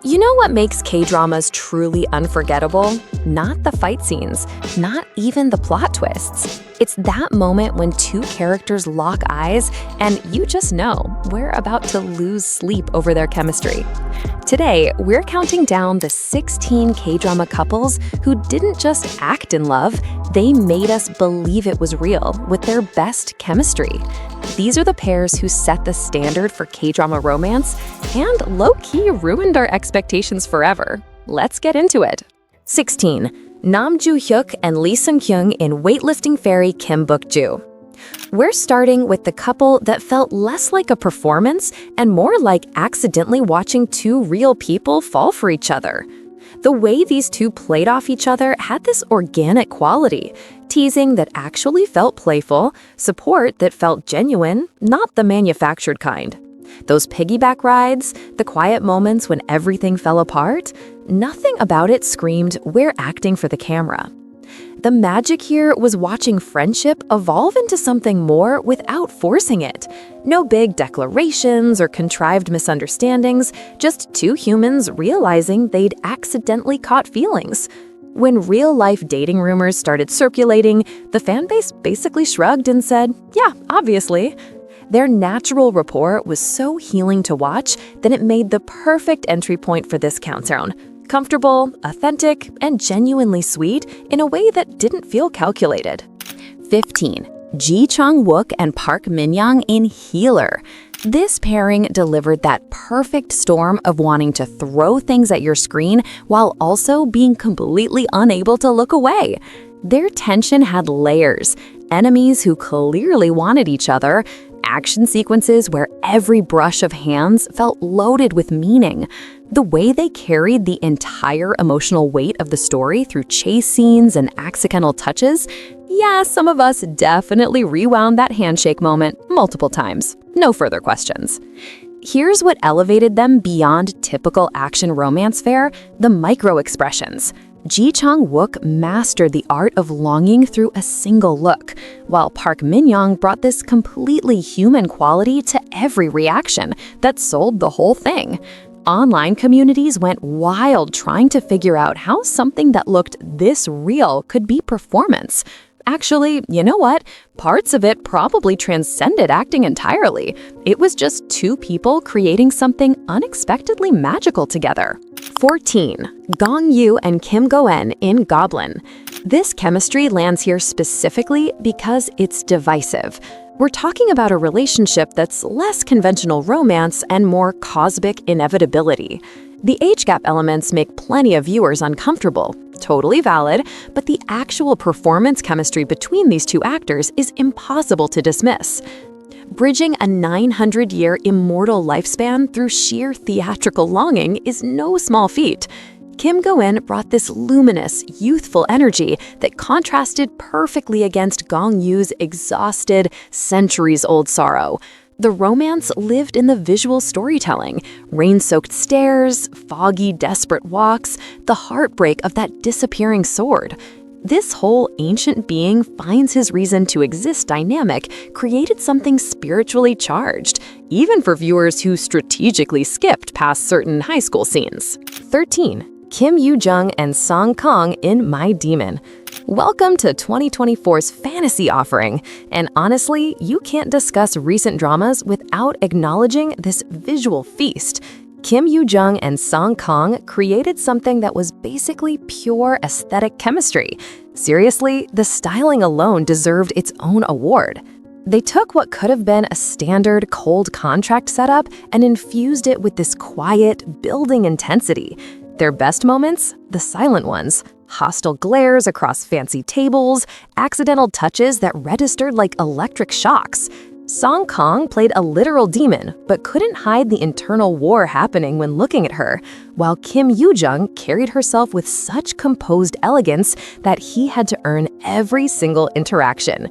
You know what makes K-dramas truly unforgettable? Not the fight scenes, not even the plot twists. It's that moment when two characters lock eyes and you just know we're about to lose sleep over their chemistry. Today, we're counting down the 16 K-drama couples who didn't just act in love, they made us believe it was real with their best chemistry. These are the pairs who set the standard for K-drama romance and low-key ruined our expectations forever. Let's get into it. 16. Nam Joo-hyuk and Lee Sung-kyung in Weightlifting Fairy Kim Bok-joo. We're starting with the couple that felt less like a performance and more like accidentally watching two real people fall for each other. The way these two played off each other had this organic quality, teasing that actually felt playful, support that felt genuine, not the manufactured kind. Those piggyback rides, the quiet moments when everything fell apart, nothing about it screamed, "We're acting for the camera." The magic here was watching friendship evolve into something more without forcing it. No big declarations or contrived misunderstandings, just two humans realizing they'd accidentally caught feelings. When real-life dating rumors started circulating, the fanbase basically shrugged and said, "Yeah, obviously." Their natural rapport was so healing to watch that it made the perfect entry point for this countdown. Comfortable, authentic, and genuinely sweet in a way that didn't feel calculated. 15. Ji Chang-wook and Park Min-young in Healer. This pairing delivered that perfect storm of wanting to throw things at your screen while also being completely unable to look away. Their tension had layers, enemies who clearly wanted each other, action sequences where every brush of hands felt loaded with meaning. The way they carried the entire emotional weight of the story through chase scenes and accidental touches, yeah, some of us definitely rewound that handshake moment multiple times. No further questions. Here's what elevated them beyond typical action romance fare: the micro-expressions. Ji Chang-wook mastered the art of longing through a single look, while Park Min-young brought this completely human quality to every reaction that sold the whole thing. Online communities went wild trying to figure out how something that looked this real could be performance. Actually, you know what? Parts of it probably transcended acting entirely. It was just two people creating something unexpectedly magical together. 14. Gong-yoo and Kim Go-eun in Goblin. This chemistry lands here specifically because it's divisive. We're talking about a relationship that's less conventional romance and more cosmic inevitability. The age gap elements make plenty of viewers uncomfortable, totally valid, but the actual performance chemistry between these two actors is impossible to dismiss. Bridging a 900-year immortal lifespan through sheer theatrical longing is no small feat. Kim Go-eun brought this luminous, youthful energy that contrasted perfectly against Gong-yoo's exhausted, centuries-old sorrow. The romance lived in the visual storytelling: rain-soaked stairs, foggy, desperate walks, the heartbreak of that disappearing sword. This whole ancient being finds his reason to exist dynamic created something spiritually charged, even for viewers who strategically skipped past certain high school scenes. 13. Kim Yoo-jung and Song Kang in My Demon. Welcome to 2024's fantasy offering, and honestly, you can't discuss recent dramas without acknowledging this visual feast. Kim Yoo-jung and Song Kang created something that was basically pure aesthetic chemistry. Seriously, the styling alone deserved its own award. They took what could have been a standard cold contract setup and infused it with this quiet, building intensity. Their best moments? The silent ones. Hostile glares across fancy tables, accidental touches that registered like electric shocks. Song Kang played a literal demon, but couldn't hide the internal war happening when looking at her, while Kim Yoo-jung carried herself with such composed elegance that he had to earn every single interaction.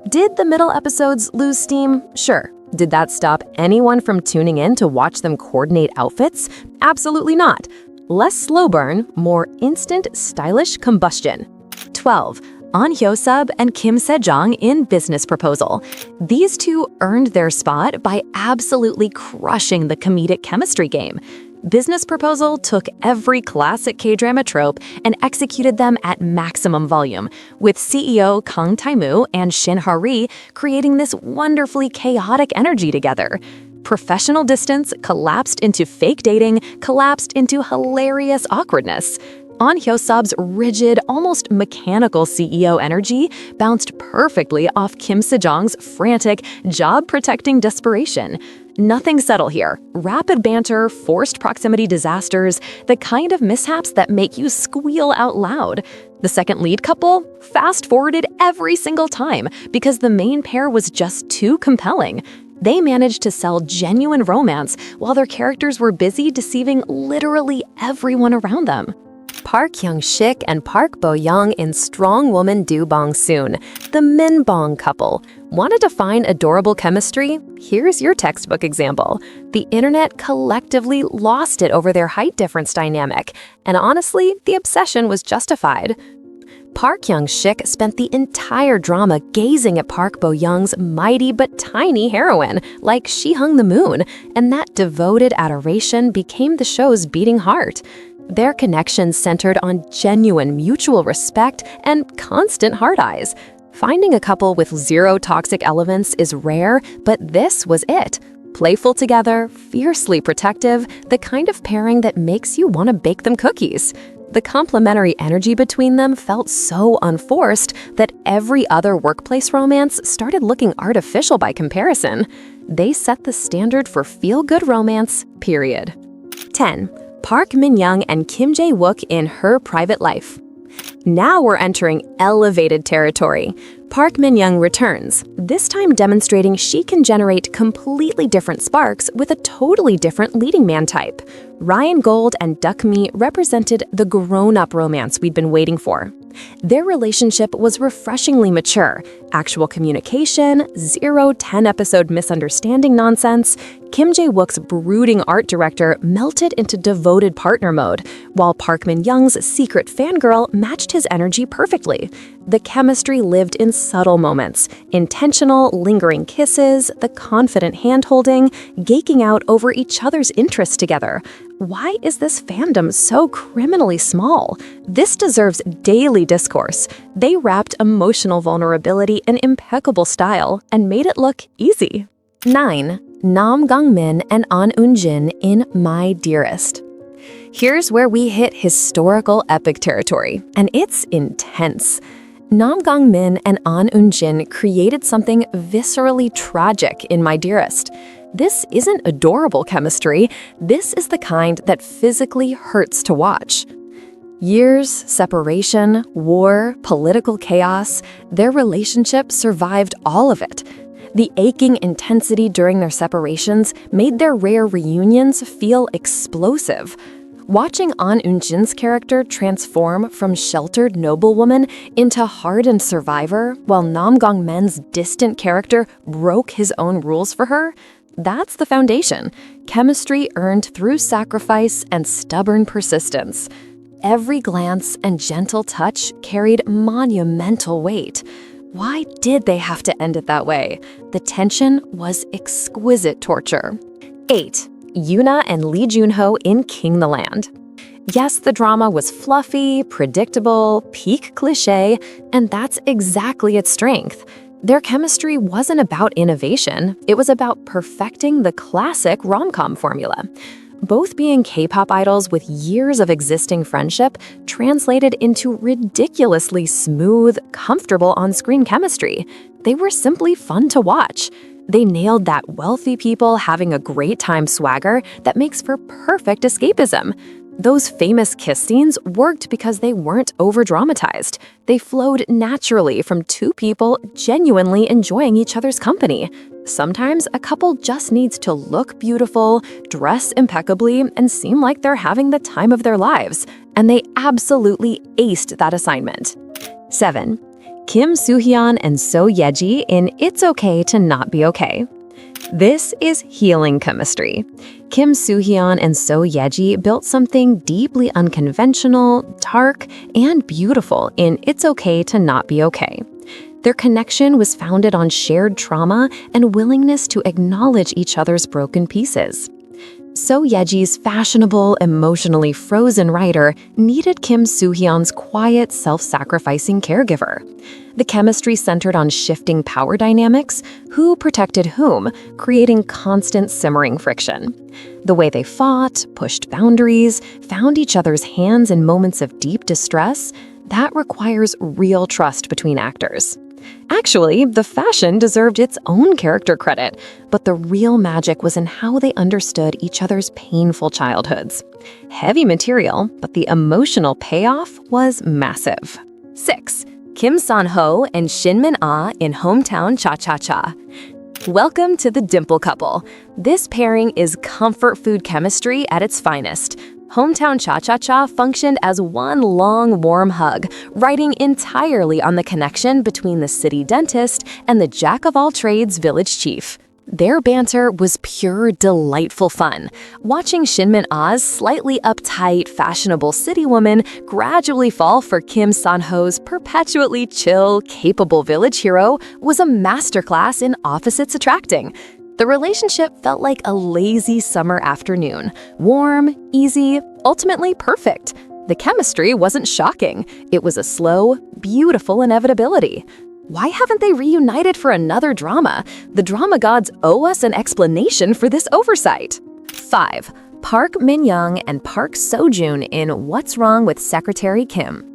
Did the middle episodes lose steam? Sure. Did that stop anyone from tuning in to watch them coordinate outfits? Absolutely not. Less slow burn, more instant, stylish combustion. 12. An Hyo-sub and Kim Se-jong in Business Proposal. These two earned their spot by absolutely crushing the comedic chemistry game. Business Proposal took every classic K-drama trope and executed them at maximum volume, with CEO Kang Tae-moo and Shin Ha-ri creating this wonderfully chaotic energy together. Professional distance collapsed into fake dating, collapsed into hilarious awkwardness. Ahn Hyo-sub's rigid, almost mechanical CEO energy bounced perfectly off Kim Se-jong's frantic, job-protecting desperation. Nothing subtle here. Rapid banter, forced proximity disasters, the kind of mishaps that make you squeal out loud. The second lead couple fast-forwarded every single time because the main pair was just too compelling. They managed to sell genuine romance while their characters were busy deceiving literally everyone around them. Park Hyung-sik and Park Bo-young in Strong Woman Do Bong-soon, the Min-bong couple. Wanted to find adorable chemistry? Here's your textbook example. The internet collectively lost it over their height difference dynamic, and honestly, the obsession was justified. Park Hyung-sik spent the entire drama gazing at Park Bo-young's mighty but tiny heroine, like she hung the moon, and that devoted adoration became the show's beating heart. Their connection centered on genuine mutual respect and constant hard eyes. Finding a couple with zero toxic elements is rare, but this was it. Playful together, fiercely protective, the kind of pairing that makes you want to bake them cookies. The complementary energy between them felt so unforced that every other workplace romance started looking artificial by comparison. They set the standard for feel-good romance, period. 10. Park Min-young and Kim Jae-wook in Her Private Life. Now we're entering elevated territory. Park Min-young returns, this time demonstrating she can generate completely different sparks with a totally different leading man type. Ryan Gold and Duck-mi represented the grown-up romance we'd been waiting for. Their relationship was refreshingly mature. Actual communication, zero 10-episode misunderstanding nonsense. Kim Jae-wook's brooding art director melted into devoted partner mode, while Park Min-young's secret fangirl matched his energy perfectly. The chemistry lived in subtle moments, intentional, lingering kisses, the confident hand-holding, geeking out over each other's interests together. Why is this fandom so criminally small? This deserves daily discourse. They wrapped emotional vulnerability in impeccable style and made it look easy. 9. Nam Gong-min and An Eun-jin in My Dearest. Here's where we hit historical epic territory, and it's intense. Nam Gong-min and An Eun-jin created something viscerally tragic in My Dearest. This isn't adorable chemistry, this is the kind that physically hurts to watch. Years, separation, war, political chaos, their relationship survived all of it. The aching intensity during their separations made their rare reunions feel explosive. Watching An Eun-jin's character transform from sheltered noblewoman into hardened survivor, while Nam Gong-min's distant character broke his own rules for her, that's the foundation. Chemistry earned through sacrifice and stubborn persistence. Every glance and gentle touch carried monumental weight. Why did they have to end it that way? The tension was exquisite torture. 8. Yoona and Lee Jun-ho in King the Land. Yes, the drama was fluffy, predictable, peak cliché, and that's exactly its strength. Their chemistry wasn't about innovation, it was about perfecting the classic rom-com formula. Both being K-pop idols with years of existing friendship translated into ridiculously smooth, comfortable on-screen chemistry. They were simply fun to watch. They nailed that wealthy people having a great time swagger that makes for perfect escapism. Those famous kiss scenes worked because they weren't over-dramatized. They flowed naturally from two people genuinely enjoying each other's company. Sometimes a couple just needs to look beautiful, dress impeccably, and seem like they're having the time of their lives. And they absolutely aced that assignment. 7. Kim Soo-hyun and Seo Ye-ji in It's Okay to Not Be Okay. This is healing chemistry. Kim Soo-hyun and Seo Ye-ji built something deeply unconventional, dark, and beautiful in It's Okay to Not Be Okay. Their connection was founded on shared trauma and willingness to acknowledge each other's broken pieces. So Ye-ji's fashionable, emotionally frozen writer needed Kim Soo-hyun's quiet, self-sacrificing caregiver. The chemistry centered on shifting power dynamics, who protected whom, creating constant simmering friction. The way they fought, pushed boundaries, found each other's hands in moments of deep distress, that requires real trust between actors. Actually, the fashion deserved its own character credit, but the real magic was in how they understood each other's painful childhoods. Heavy material, but the emotional payoff was massive. 6. Kim San-ho and Shin Min-ah in Hometown Cha-Cha-Cha. Welcome to the Dimple Couple. This pairing is comfort food chemistry at its finest. Hometown Cha-Cha-Cha functioned as one long, warm hug, riding entirely on the connection between the city dentist and the jack-of-all-trades village chief. Their banter was pure, delightful fun. Watching Shin Min-ah's slightly uptight, fashionable city woman gradually fall for Kim San-ho's perpetually chill, capable village hero was a masterclass in opposites attracting. The relationship felt like a lazy summer afternoon, warm, easy, ultimately perfect. The chemistry wasn't shocking. It was a slow, beautiful inevitability. Why haven't they reunited for another drama? The drama gods owe us an explanation for this oversight. 5. Park Min-young and Park Seo-joon in What's Wrong with Secretary Kim.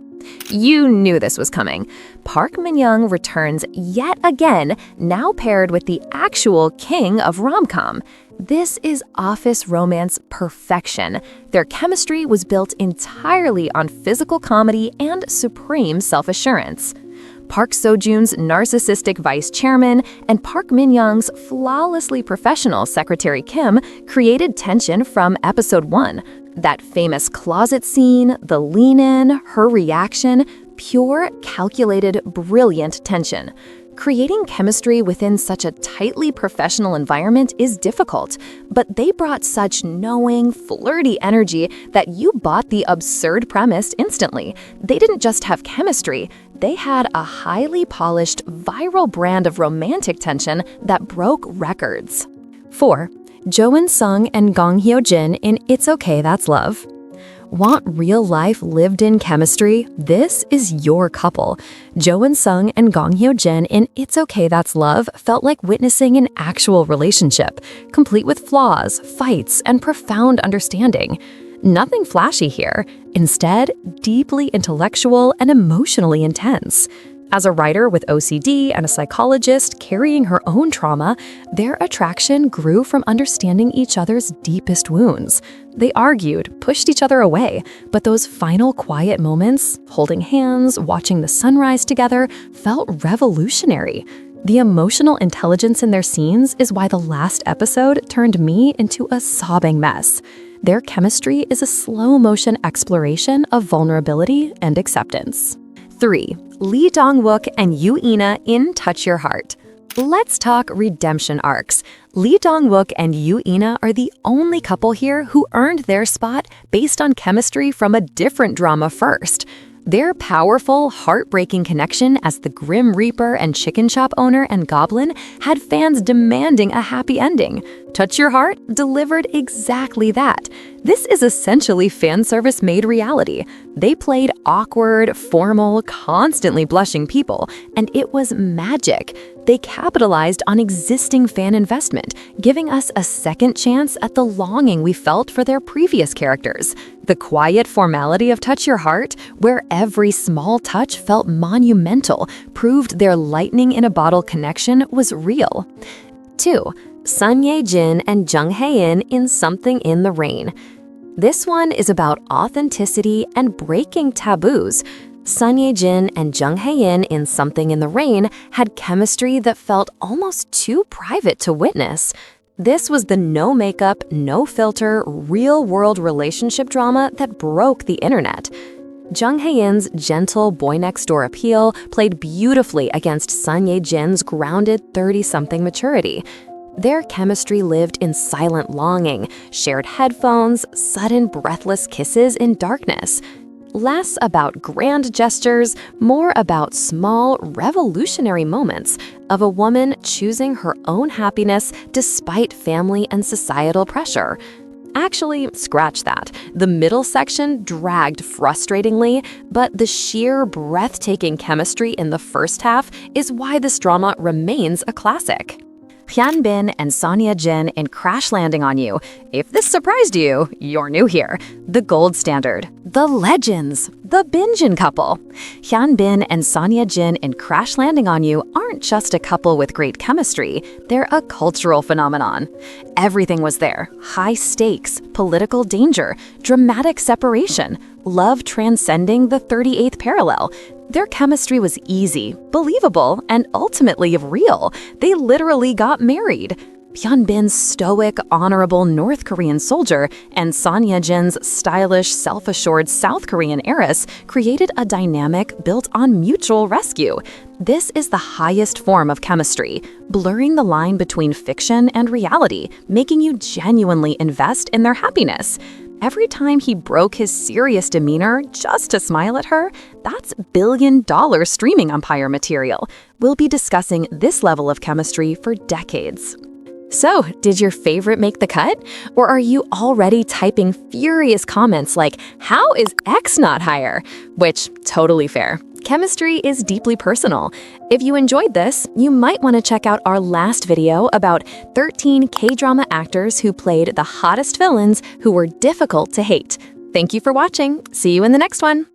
You knew this was coming. Park Min-young returns yet again, now paired with the actual king of rom-com. This is office romance perfection. Their chemistry was built entirely on physical comedy and supreme self-assurance. Park Seo-joon's narcissistic vice chairman and Park Min-young's flawlessly professional Secretary Kim created tension from episode 1. That famous closet scene, the lean-in, her reaction, pure, calculated, brilliant tension. Creating chemistry within such a tightly professional environment is difficult, but they brought such knowing, flirty energy that you bought the absurd premise instantly. They didn't just have chemistry, they had a highly polished, viral brand of romantic tension that broke records. 4. Jo In-sung and Gong Hyo-jin in It's Okay That's Love. Want real-life, lived-in chemistry? This is your couple. Jo In-sung and Gong Hyo-jin in It's Okay That's Love felt like witnessing an actual relationship, complete with flaws, fights, and profound understanding. Nothing flashy here. Instead, deeply intellectual and emotionally intense. As a writer with OCD and a psychologist carrying her own trauma, their attraction grew from understanding each other's deepest wounds. They argued, pushed each other away, but those final quiet moments, holding hands, watching the sunrise together, felt revolutionary. The emotional intelligence in their scenes is why the last episode turned me into a sobbing mess. Their chemistry is a slow-motion exploration of vulnerability and acceptance. 3. Lee Dong-wook and Yoo In-ah in Touch Your Heart. Let's talk redemption arcs. Lee Dong-wook and Yoo In-ah are the only couple here who earned their spot based on chemistry from a different drama first. Their powerful, heartbreaking connection as the Grim Reaper and chicken shop owner and goblin had fans demanding a happy ending. Touch Your Heart delivered exactly that. This is essentially fan service made reality. They played awkward, formal, constantly blushing people, and it was magic. They capitalized on existing fan investment, giving us a second chance at the longing we felt for their previous characters. The quiet formality of Touch Your Heart, where every small touch felt monumental, proved their lightning-in-a-bottle connection was real. 2. Sun Ye-jin and Jung Hae-in in Something in the Rain. This one is about authenticity and breaking taboos. Sun Ye-jin and Jung Hae-in in Something in the Rain had chemistry that felt almost too private to witness. This was the no-makeup, no-filter, real-world relationship drama that broke the internet. Jung Hae-in's gentle boy-next-door appeal played beautifully against Sun Ye-jin's grounded 30-something maturity. Their chemistry lived in silent longing, shared headphones, sudden breathless kisses in darkness. Less about grand gestures, more about small, revolutionary moments of a woman choosing her own happiness despite family and societal pressure. Actually, scratch that. The middle section dragged frustratingly, but the sheer breathtaking chemistry in the first half is why this drama remains a classic. Hyun Bin and Son Ye-jin in Crash Landing on You. If this surprised you, you're new here. The gold standard, the legends, the Bin-jin couple. Hyun Bin and Son Ye-jin in Crash Landing on You aren't just a couple with great chemistry, they're a cultural phenomenon. Everything was there: high stakes, political danger, dramatic separation, love transcending the 38th parallel. Their chemistry was easy, believable, and ultimately real. They literally got married. Hyun Bin's stoic, honorable North Korean soldier and Son Ye-jin's stylish, self-assured South Korean heiress created a dynamic built on mutual rescue. This is the highest form of chemistry, blurring the line between fiction and reality, making you genuinely invest in their happiness. Every time he broke his serious demeanor just to smile at her, that's billion-dollar streaming empire material. We'll be discussing this level of chemistry for decades. So, did your favorite make the cut? Or are you already typing furious comments like, "How is X not higher?" Which, totally fair. Chemistry is deeply personal. If you enjoyed this, you might want to check out our last video about 13 K-drama actors who played the hottest villains who were difficult to hate. Thank you for watching. See you in the next one.